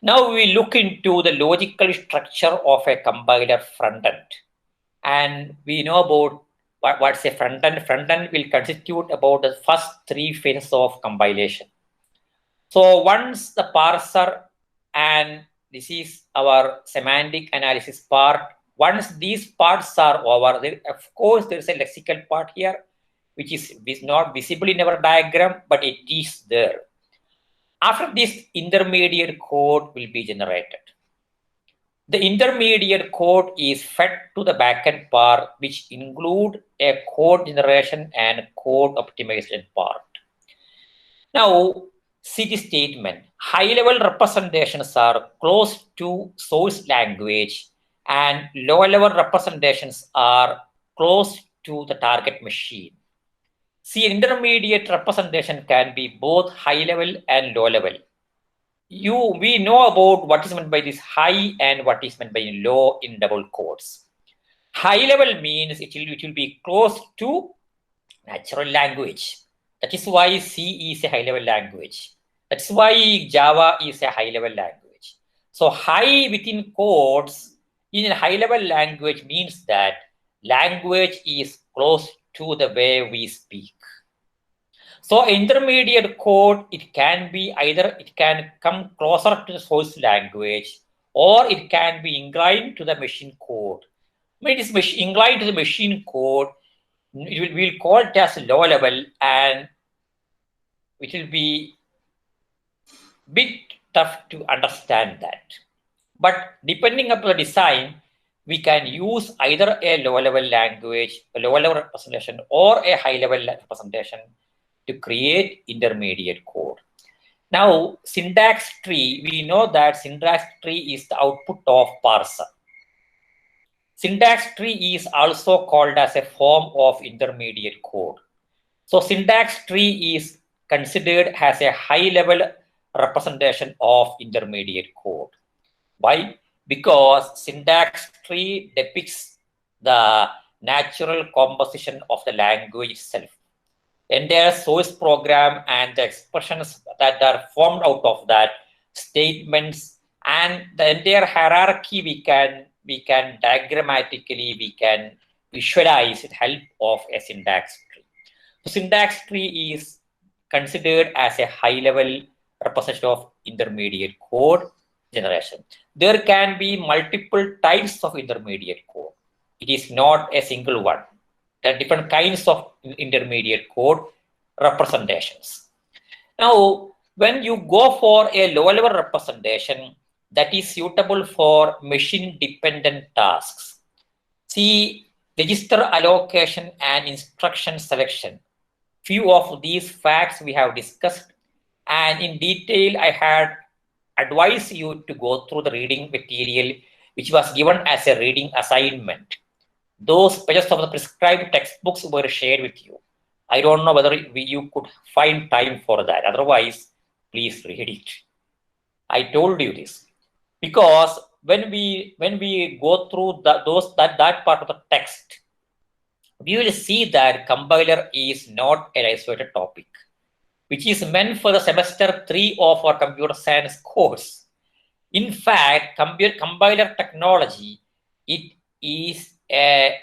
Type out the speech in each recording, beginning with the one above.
Now we look into the logical structure of a compiler front end. And we know about what's a front end. Front end will constitute about the first three phases of compilation. So once the parser, and this is our semantic analysis part, once these parts are over, of course there is a lexical part here, which is not visible in our diagram, but it is there. After this, intermediate code will be generated. The intermediate code is fed to the backend part, which include a code generation and code optimization part. Now, see the statement. High-level representations are close to source language, and low-level representations are close to the target machine. See, intermediate representation can be both high-level and low-level. We know about what is meant by this high and what is meant by low in double quotes. High level means it will be close to natural language. That is why C is a high level language. That's why Java is a high level language. So high within quotes in a high level language means that language is close to the way we speak. So intermediate code, it can be either it can come closer to the source language, or it can be inclined to the machine code. When it is inclined to the machine code, we'll call it as low level, and it will be a bit tough to understand that. But depending upon the design, we can use either a low level language, a low level representation, or a high level representation to create intermediate code. Now, syntax tree, we know that syntax tree is the output of parser. Syntax tree is also called as a form of intermediate code. So syntax tree is considered as a high-level representation of intermediate code. Why? Because syntax tree depicts the natural composition of the language itself. Entire source program and the expressions that are formed out of that, statements, and the entire hierarchy we can diagrammatically, we can visualize with help of a syntax tree. So syntax tree is considered as a high-level representation of intermediate code generation. There can be multiple types of intermediate code. It is not a single one. There are different kinds of intermediate code representations. Now, when you go for a low-level representation that is suitable for machine-dependent tasks, see register allocation and instruction selection. Few of these facts we have discussed, and in detail I had advised you to go through the reading material which was given as a reading assignment. Those pages of the prescribed textbooks were shared with you. I don't know whether you could find time for that. Otherwise, please read it. I told you this because when we go through that part of the text, we will see that compiler is not an isolated topic, which is meant for the semester 3 of our computer science course. In fact, compiler technology, it is an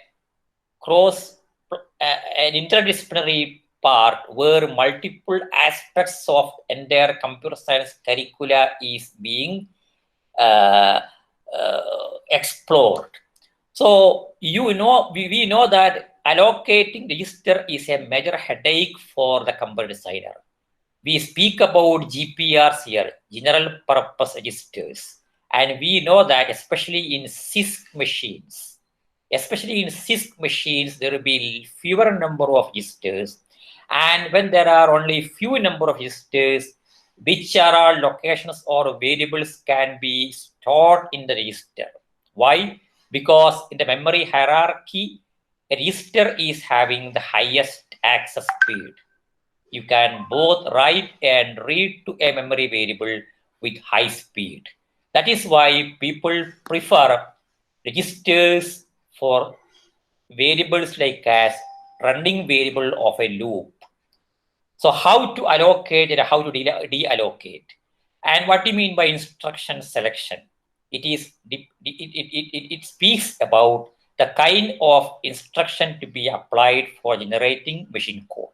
interdisciplinary part where multiple aspects of entire computer science curricula is being explored. So we know that allocating register is a major headache for the compiler designer. We speak about GPRs here, general purpose registers, and we know that especially in CISC machines, there will be fewer number of registers, and when there are only few number of registers, which are all locations or variables can be stored in the register. Why? Because in the memory hierarchy, a register is having the highest access speed. You can both write and read to a memory variable with high speed. That is why people prefer registers for variables like as running variable of a loop. So how to allocate and how to deallocate? And what do you mean by instruction selection? It speaks about the kind of instruction to be applied for generating machine code.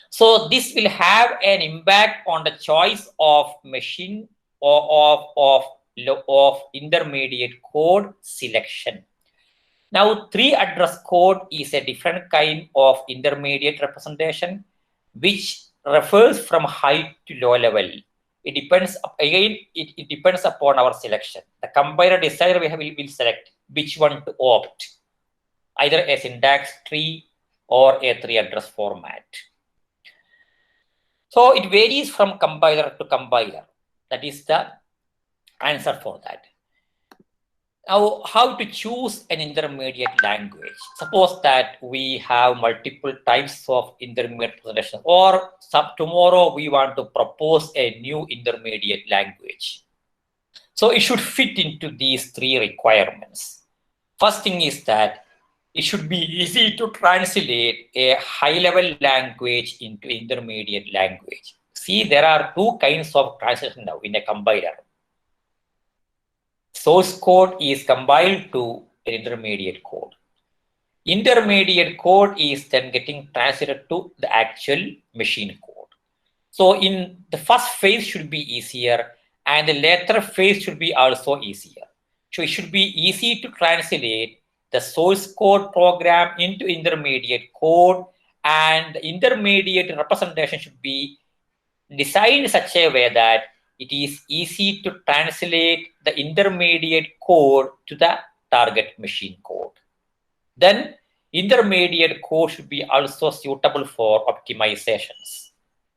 So this will have an impact on the choice of machine or of intermediate code selection. Now, 3-address code is a different kind of intermediate representation, which refers from high to low level. It depends, again, it depends upon our selection. The compiler decider will select which one to opt, either a syntax tree or a 3-address format. So it varies from compiler to compiler. That is the answer for that. Now, how to choose an intermediate language? Suppose that we have multiple types of intermediate representation, or tomorrow we want to propose a new intermediate language. So it should fit into these 3 requirements. First thing is that it should be easy to translate a high-level language into intermediate language. See, there are 2 kinds of translation now in a compiler. Source code is compiled to an intermediate code. Intermediate code is then getting translated to the actual machine code. So in the first phase should be easier, and the later phase should be also easier. So it should be easy to translate the source code program into intermediate code, and the intermediate representation should be designed in such a way that it is easy to translate the intermediate code to the target machine code. Then intermediate code should be also suitable for optimizations.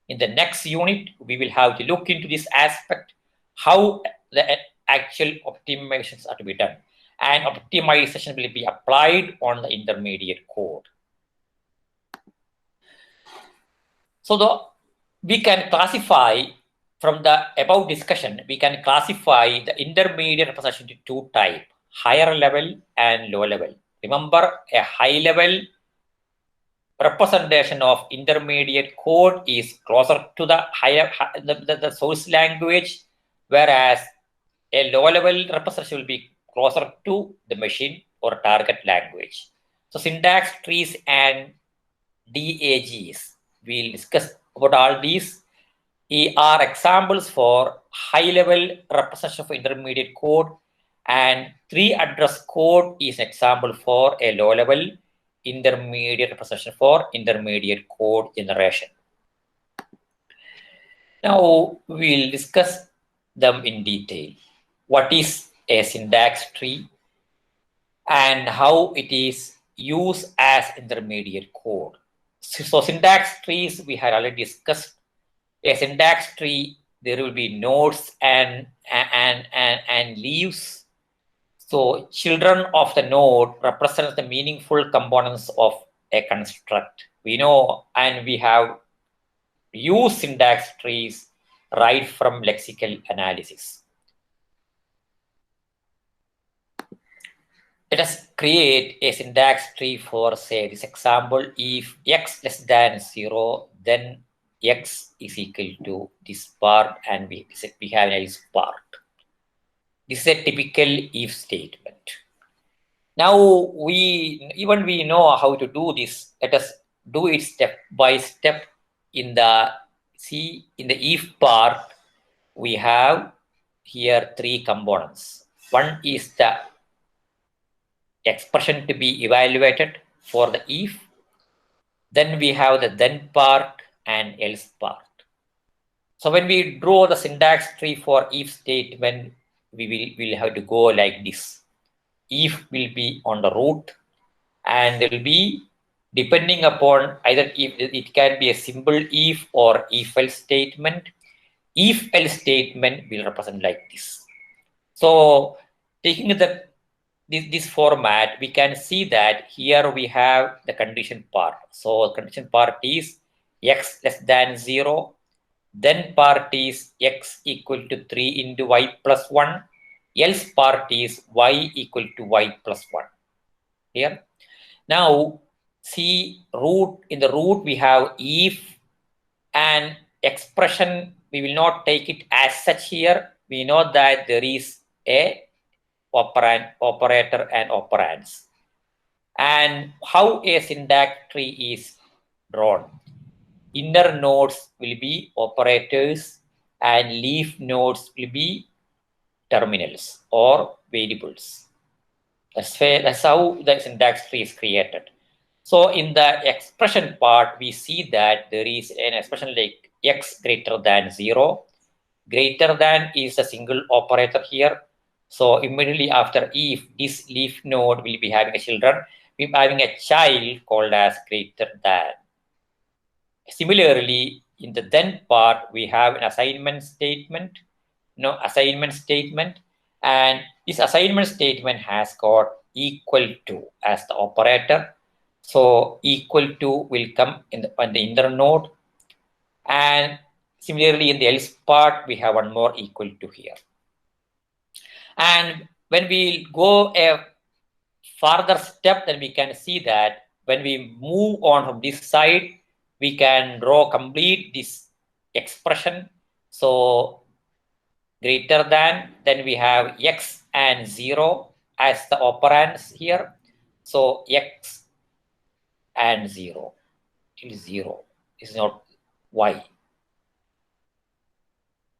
In the next unit, we will have to look into this aspect, how the actual optimizations are to be done. And optimization will be applied on the intermediate code. So we can classify from the above discussion, we can classify the intermediate representation into 2 types, higher level and low level. Remember, a high level representation of intermediate code is closer to the the source language, whereas a low level representation will be closer to the machine or target language. So syntax trees and DAGs, we'll discuss about all these, are examples for high-level representation of intermediate code, and 3-address code is an example for a low-level intermediate representation for intermediate code generation. Now we'll discuss them in detail. What is a syntax tree and how it is used as intermediate code? So syntax trees we had already discussed. A syntax tree, there will be nodes and leaves. So children of the node represents the meaningful components of a construct. We know, and we have used syntax trees right from lexical analysis. Let us create a syntax tree for, say, this example. If x less than 0, then x is equal to this part, and we have an else part. This is a typical if statement. Now we know how to do this. Let us do it step by step. In the if part, we have here 3 components. One is the expression to be evaluated for the if. Then we have the then part and else part. So when we draw the syntax tree for if statement, we will have to go like this. If will be on the root, and there will be, depending upon either if it can be a simple if or if else statement. If else statement will represent like this. So taking this format, we can see that here we have the condition part. So condition part is x less than 0. Then part is x equal to 3 into y plus 1. Else part is y equal to y plus 1. Here. Now, see root. In the root, we have if and expression we will not take it as such here. We know that there is a operand, operator and operands. And how a syntax tree is drawn. Inner nodes will be operators and leaf nodes will be terminals or variables. That's how the syntax tree is created. So in the expression part, we see that there is an expression like x greater than 0. Greater than is a single operator here. So immediately after if, this leaf node will be having a children, we're having a child called as greater than. Similarly, in the then part, we have an assignment statement, assignment statement, and this assignment statement has got equal to as the operator. So equal to will come on the inner node, and similarly in the else part, we have one more equal to here. And when we go a further step, then we can see that when we move on from this side, we can draw complete this expression. So greater than, then we have x and 0 as the operands here. So x and 0 is 0, is not y.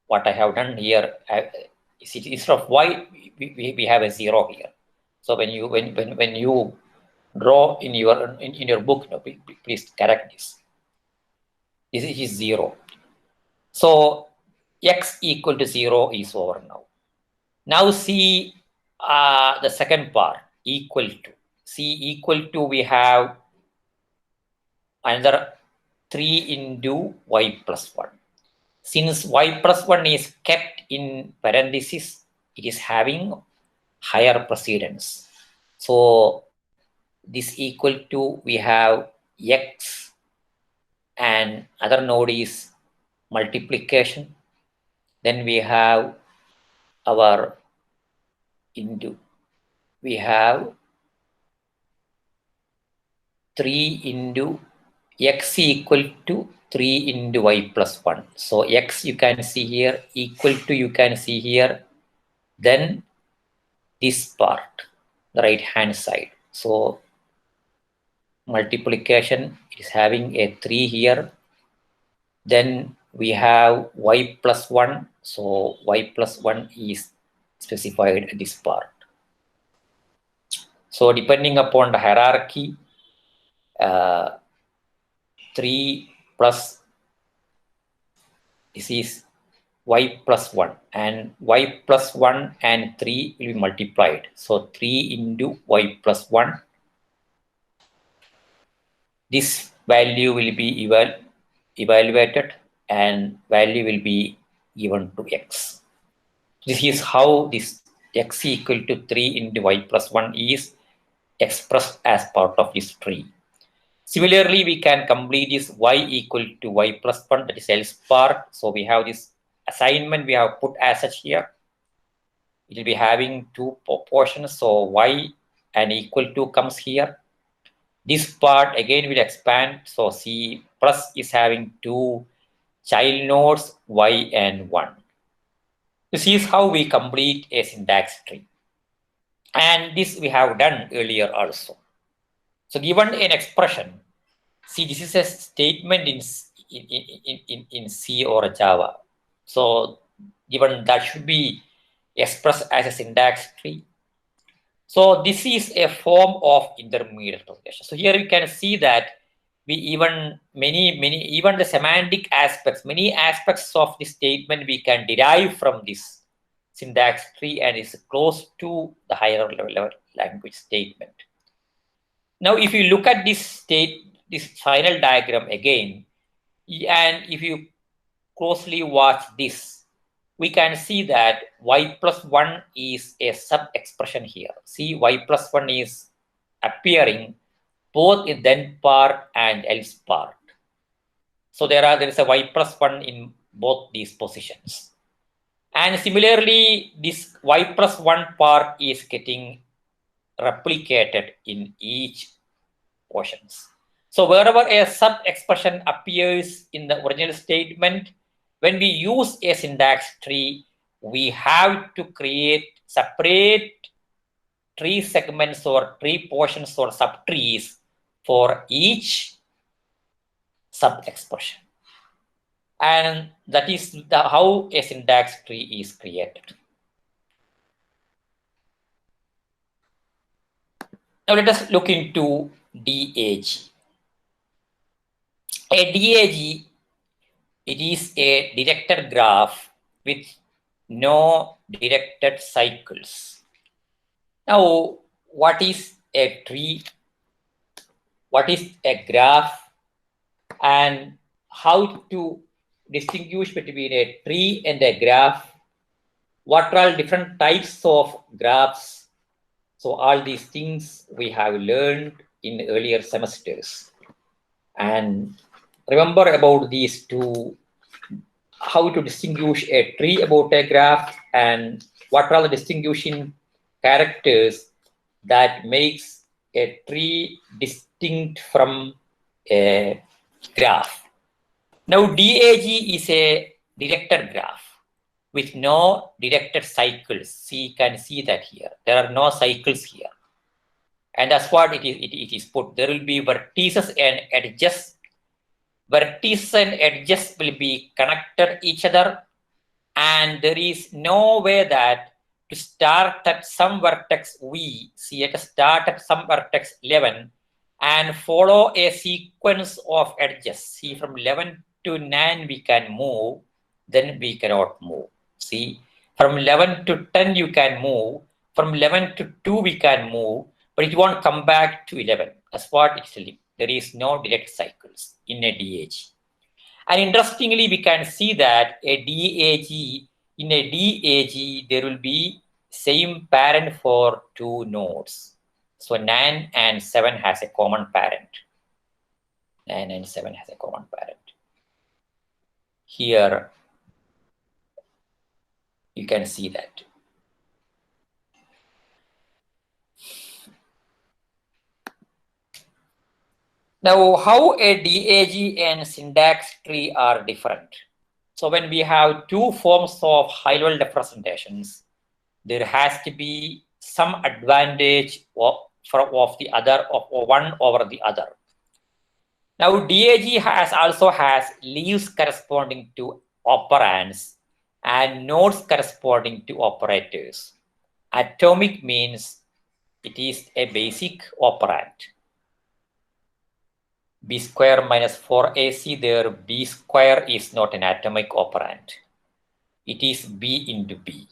What I have done here, instead of y, we have a 0 here. So when you draw in your book, please correct this. This is 0. So x equal to 0 is over now. Now see the second part, equal to. See, equal to, we have another 3 into y plus 1. Since y plus 1 is kept in parenthesis, it is having higher precedence. So this equal to, we have x, and other node is multiplication. Then we have our into, we have 3 into x equal to 3 into y plus 1. So x you can see here, equal to you can see here, then this part, the right hand side. So multiplication is having a 3 here. Then we have y plus 1. So y plus 1 is specified at this part. So depending upon the hierarchy, 3 plus, this is y plus 1, and y plus 1 and 3 will be multiplied. So 3 into y plus 1. This value will be evaluated and value will be given to x. This is how this x equal to 3 into y plus 1 is expressed as part of this tree. Similarly, we can complete this y equal to y plus 1, that is else part. So we have this assignment we have put as such here. It will be having two portions. So y and equal to comes here. This part again will expand. So C plus is having two child nodes, y and 1. This is how we complete a syntax tree. And this we have done earlier also. So given an expression, see, this is a statement in C or Java. So given that should be expressed as a syntax tree. So this is a form of intermediate presentation. So here you can see that we even even the semantic aspects, many aspects of the statement we can derive from this syntax tree, and is close to the higher level language statement. Now, if you look at this final diagram again, and if you closely watch this, we can see that y plus 1 is a sub-expression here. See, y plus 1 is appearing both in then part and else part. So there is a y plus 1 in both these positions. And similarly, this y plus 1 part is getting replicated in each portions. So wherever a sub-expression appears in the original statement, when we use a syntax tree, we have to create separate tree segments or tree portions or subtrees for each sub-expression. And that is how a syntax tree is created. Now let us look into DAG. A DAG, it is a directed graph with no directed cycles. Now, what is a tree? What is a graph? And how to distinguish between a tree and a graph? What are all different types of graphs? So all these things we have learned in earlier semesters. And remember about these two, how to distinguish a tree about a graph, and what are the distinguishing characters that makes a tree distinct from a graph. Now DAG is a directed graph with no directed cycles. See, you can see that here. There are no cycles here. And that's what it is put. There will be vertices and edges. Vertices and edges will be connected each other. And there is no way that to start at some vertex V, see, let us start at some vertex 11 and follow a sequence of edges. See, from 11 to 9 we can move, then we cannot move. See, from 11 to 10 you can move, from 11 to 2 we can move, but it won't come back to 11. That's what it's telling. There is no direct cycles in a DAG. And interestingly, we can see that a DAG, in a DAG, there will be same parent for two nodes. So 9 and 7 has a common parent. 9 and 7 has a common parent. Here, you can see that. Now, how a DAG and syntax tree are different. So when we have two forms of high-level representations, there has to be some advantage of the other, of one over the other. Now, DAG also has leaves corresponding to operands and nodes corresponding to operators. Atomic means it is a basic operand. B square minus 4AC, there B square is not an atomic operand. It is B into B.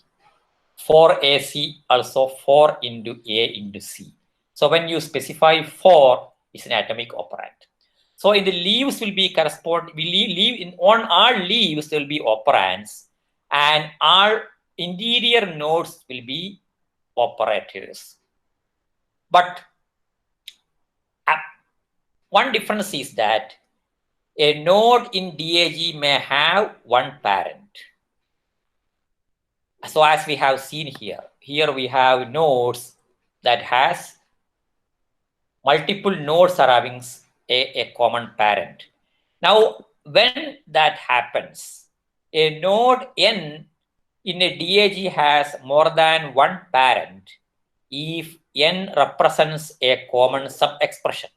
4AC also 4 into A into C. So when you specify 4, it's an atomic operand. So in the leaves will be on all leaves there will be operands, and all interior nodes will be operators. But one difference is that a node in DAG may have one parent. So as we have seen here we have nodes that has multiple nodes are having a common parent. Now, when that happens, a node N in a DAG has more than one parent if N represents a common sub-expression.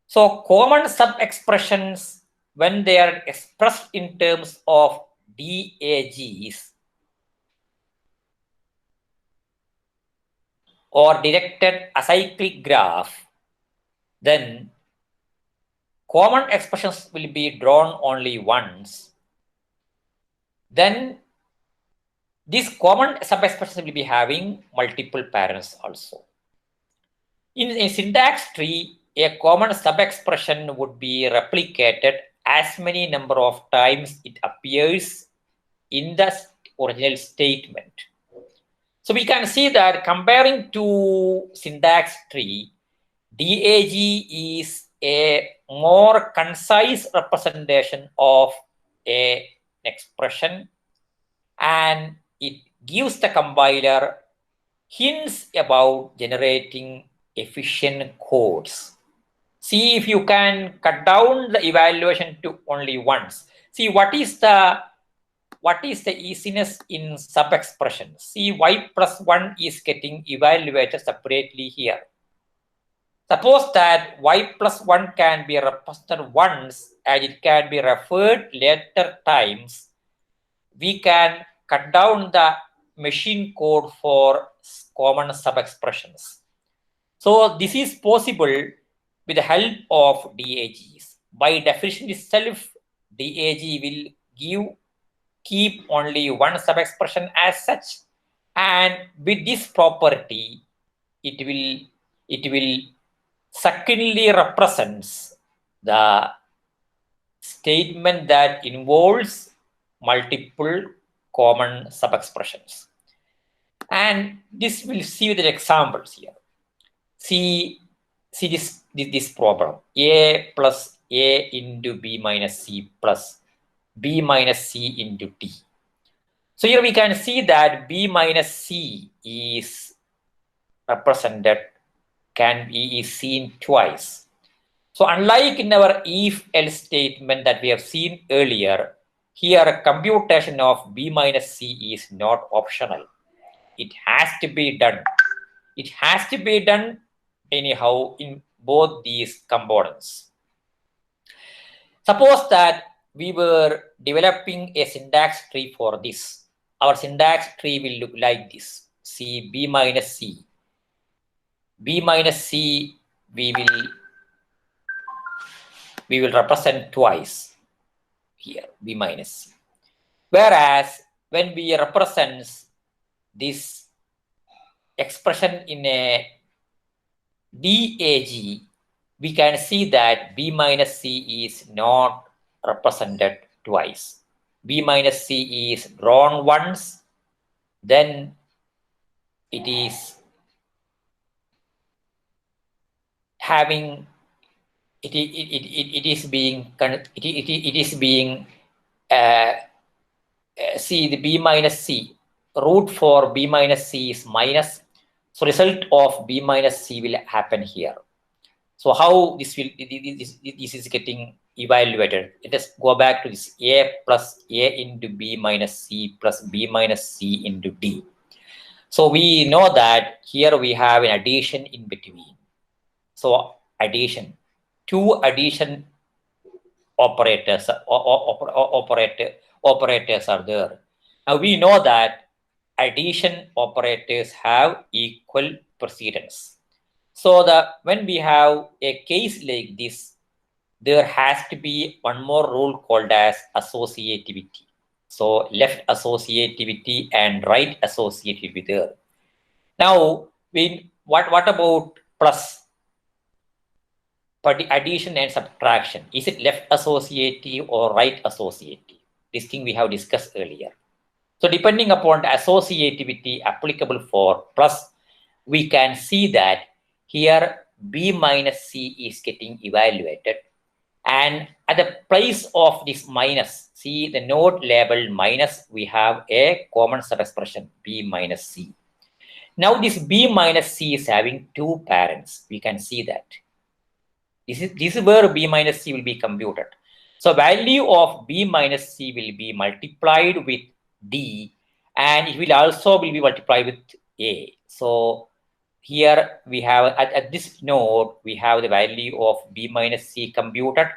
So common sub-expressions, when they are expressed in terms of DAGs or directed acyclic graph, then common expressions will be drawn only once. Then these common sub-expressions will be having multiple parents also. In a syntax tree, a common sub-expression would be replicated as many number of times it appears in the original statement. So we can see that comparing to syntax tree, DAG is a more concise representation of an expression, and it gives the compiler hints about generating efficient codes. See if you can cut down the evaluation to only once. See, what is the easiness in sub-expression? See, y plus 1 is getting evaluated separately here. Suppose that y plus 1 can be represented once and it can be referred later times. We can cut down the machine code for common sub-expressions. So this is possible with the help of DAGs. By definition itself, DAG will keep only one sub-expression as such, and with this property, it will secondly represents the statement that involves multiple common sub-expressions. And this we'll see with the examples here. See this problem. A plus A into B minus C plus B minus C into D. So here we can see that B minus C is represented, is seen twice. So unlike in our if-else statement that we have seen earlier, here computation of B minus C is not optional. It has to be done. It has to be done anyhow in both these components. Suppose that we were developing a syntax tree for this. Our syntax tree will look like this. See, B minus C. B minus C we will represent twice here, B minus C. Whereas when we represent this expression in a DAG, we can see that B minus C is not represented twice. B minus C is drawn once, then it is having it is being see the B minus C root for B minus C is minus, so result of B minus C will happen here. So how this is getting evaluated? Let us go back to this A plus A into B minus C plus B minus C into D. So we know that here we have an addition in between. So addition, two addition operators are there. Now we know that addition operators have equal precedence. So when we have a case like this, there has to be one more rule called as associativity. So left associativity and right associativity there. Now, what about plus? For the addition and subtraction, is it left associative or right associative? This thing we have discussed earlier. So depending upon the associativity applicable for plus, we can see that here B minus C is getting evaluated. And at the place of this minus, see the node labeled minus, we have a common sub-expression B minus C. Now this B minus C is having two parents. We can see that. This is where B minus C will be computed. So value of B minus C will be multiplied with D, and it will also be multiplied with A. So here we have at this node, we have the value of B minus C computed.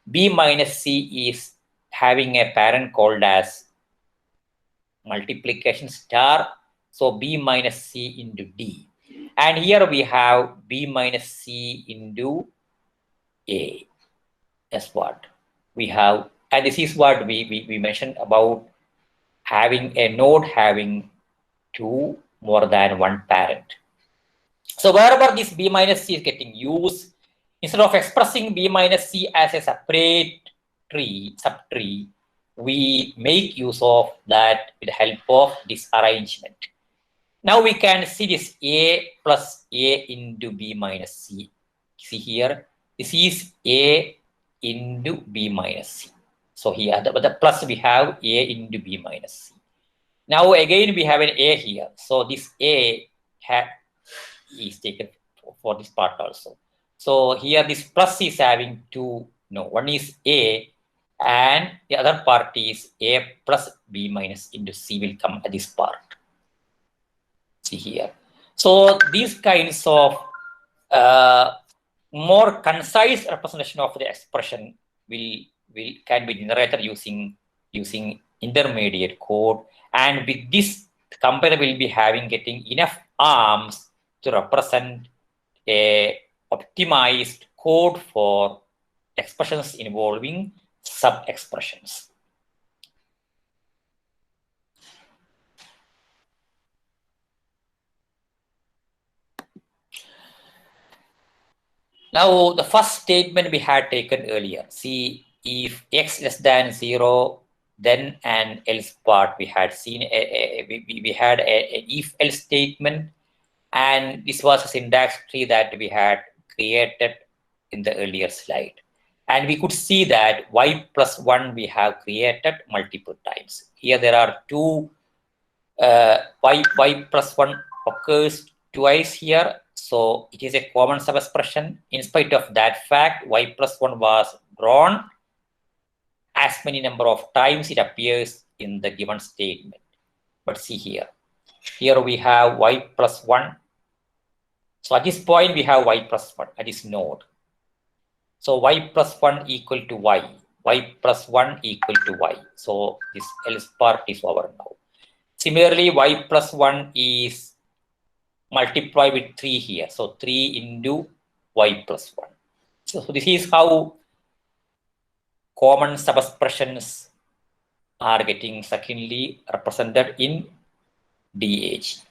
B minus C is having a parent called as multiplication star. So B minus C into D. And here we have B minus C into A. That's what we have. And this is what we mentioned about having a node having two more than one parent. So wherever this B minus C is getting used, instead of expressing B minus C as a separate tree, subtree, we make use of that with the help of this arrangement. Now we can see this A plus A into B minus C. See here, this is A into B minus C. So here, the plus we have A into B minus C. Now again, we have an A here. So this A is taken for this part also. So here this plus is having two, no, one is A and the other part is A plus B minus into C will come at this part. See here. So these kinds of more concise representation of the expression can be generated using intermediate code, and with this the compiler will be getting enough arms to represent a optimized code for expressions involving sub-expressions. Now, the first statement we had taken earlier. See, if x less than 0, then an else part we had seen. We had an if-else statement, and this was a syntax tree that we had created in the earlier slide. And we could see that y plus 1 we have created multiple times. Here there are two, y plus 1 occurs twice here. So it is a common subexpression. In spite of that fact, y plus 1 was drawn as many number of times it appears in the given statement. But see here. Here we have y plus 1. So at this point, we have y plus 1 at this node. So y plus 1 equal to y. Y plus 1 equal to y. So this else part is over now. Similarly, y plus 1 is multiplied with 3 here. So 3 into y plus 1. So this is how common subexpressions are getting secondly represented in DAG.